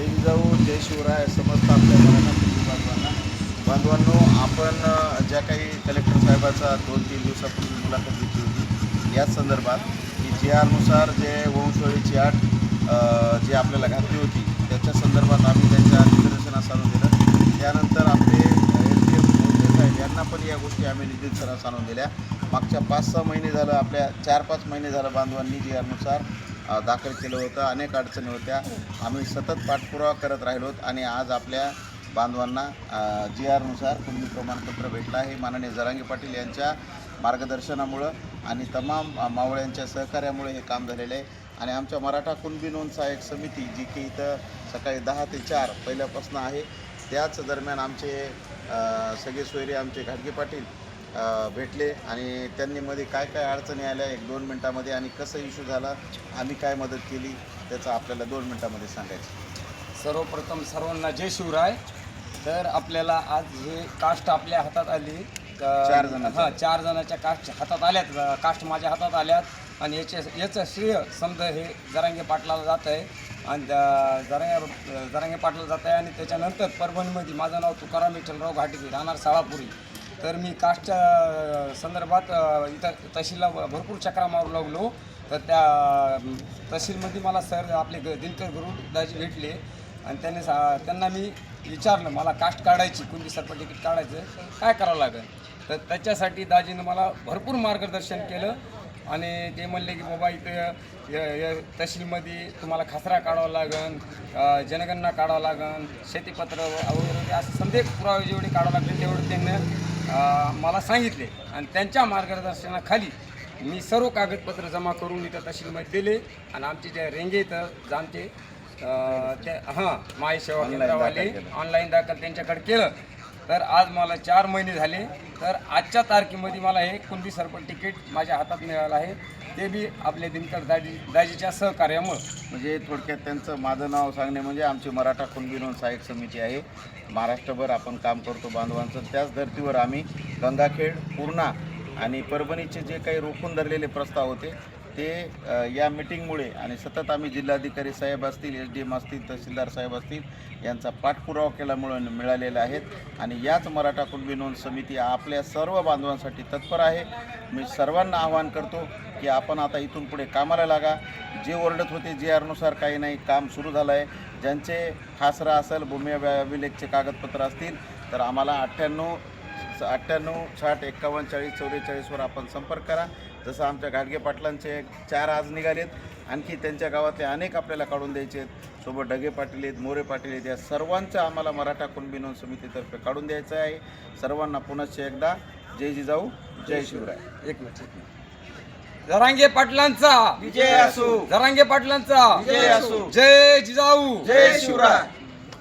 जय जिजाऊ जय शिवराय समस्त आपल्या मराठा बांधवांनो, आपण ज्या काही कलेक्टर साहेबाचा 2-3 दिवसापूर्वी मुलाखत घेतली होती याच संदर्भात की जी आरनुसार जे वंशवळीची अट जी आपल्याला घातली होती त्याच्या संदर्भात आम्ही त्यांच्या निदर्शनास आणून दिलं। त्यानंतर आपले SDM मोहिते साहेब यांना पण या गोष्टी आम्ही निदर्शनास आणून दिल्या। मागच्या 5-6 महिने झालं, आपल्या 4-5 महिने झालं बांधवांनी जी आरनुसार दाखल केलं होतं। अनेक अडचणी होत्या, आम्ही सतत पाठपुरावा करत राहिलोत आणि आज आपल्या बांधवांना जी आरनुसार कुणबी प्रमाणपत्र भेटलं आहे। माननीय जरांगे पाटील यांच्या मार्गदर्शनामुळं आणि तमाम मावळ्यांच्या सहकार्यामुळे हे काम झालेलं आहे। आणि आमच्या मराठा कुणबी नोंद सहाय्यक समिती जी की इथं सकाळी 10 ते 4 पहिल्यापासून आहे, त्याच दरम्यान आमचे सगळे सोयरे आमचे घाटगे पाटील भेटले आणि त्यांनी मध्ये काय काय अडचणी आल्या 1-2 मिनटामध्ये आणि कसं इश्यू झाला, आम्ही काय मदत केली त्याचं आपल्याला 2 मिनटामध्ये सांगायचं। सर्वप्रथम सर्वांना जय शिवराय। तर आपल्याला आज हे कास्ट आपल्या हातात आली, 4 जणांच्या 4 जणांच्या कास्ट हातात आल्यात, कास्ट माझ्या हातात आल्यात आणि याचं श्रेय समजा हे जरांगे पाटलाला जात आहे आणि जरांगे पाटलाला जात आहे। आणि त्याच्यानंतर परभणीमध्ये माझं नाव तुकाराम विठ्ठलराव घाटगे, राहणार साळापुरी। तर मी कास्टच्या संदर्भात इथं तहसीलला भरपूर चक्रा मारू लागलो। तर त्या तहसीलमध्ये मला सर आपले दिनकर गुरुदाजी भेटले आणि त्यांना मी विचारलं मला कास्ट काढायची, कुणबी सर्टिफिकेट काढायचं काय करावं लागेल। तर त्याच्यासाठी दाजीनं मला भरपूर मार्गदर्शन केलं आणि ते म्हणले की बाबा इथं तहसीलमध्ये तुम्हाला खसरा काढावा लागेल, जनगणना काढावं लागेल, शेतीपत्र वगैरे असं समजे पुरावे जेवढे काढावं लागले तेवढे त्यांनी मला सांगितले आणि त्यांच्या मार्गदर्शनाखाली मी सर्व कागदपत्र जमा करून इथं तहसीलमध्ये दिले आणि आमचे जे रेंगे इथं जाणते ते माय सेवा केंद्रावाले ऑनलाईन दाखल त्यांच्याकडे केलं। तर आज मला 4 महिने झाले। तर आजच्या तारखेमध्ये मला हे कुणबी सर्टिफिकेट माझ्या हातात मिळालं आहे, ते बी आपले दिनकर दाजीच्या सहकार्यामुळं। म्हणजे थोडक्यात त्यांचं माझं नाव सांगणे म्हणजे आमची मराठा कुणबी नोंद सहाय्यक समिती आहे, महाराष्ट्रभर आपण काम करतो बांधवांचं। त्याच धर्तीवर आम्ही गंगाखेड, पूर्णा आणि परभणीचे जे काही रोखून धरलेले प्रस्ताव होते ते या मिटिंगमुळे आणि सतत आम्ही जिल्हाधिकारी साहेब असतील, SDM असतील, तहसीलदार साहेब असतील यांचा पाठपुरावा केल्यामुळे मिळालेला आहेत। आणि याच मराठा कुणबी नोंद समिती आपल्या सर्व बांधवांसाठी तत्पर आहे। मी सर्वांना आवाहन करतो की आपण आता इथून पुढे कामाला लागा। जे ओरडत होते जी आरनुसार काही नाही, काम सुरू झालं आहे। ज्यांचे खासरा असेल, भूमी अभिलेखचे कागदपत्र असतील तर आम्हाला 98 60 51 40 44वर आपण संपर्क करा। जसं आमच्या घाटगे पाटलांचे 4 आज निघालेत, आणखी त्यांच्या गावातले अनेक आपल्याला काढून द्यायचे आहेत। सोबत ढगे पाटील आहेत, मोरे पाटील आहेत, या सर्वांचं आम्हाला मराठा कुणबी नोंद समितीतर्फे काढून द्यायचं आहे। सर्वांना पुनश्च एकदा जय जिजाऊ जय शिवराय। एक मिनिट जरांगे पाटलांचा विजय असो, जरांगे पाटलांचा विजय असो, जय जिजाऊ जय शिवराय।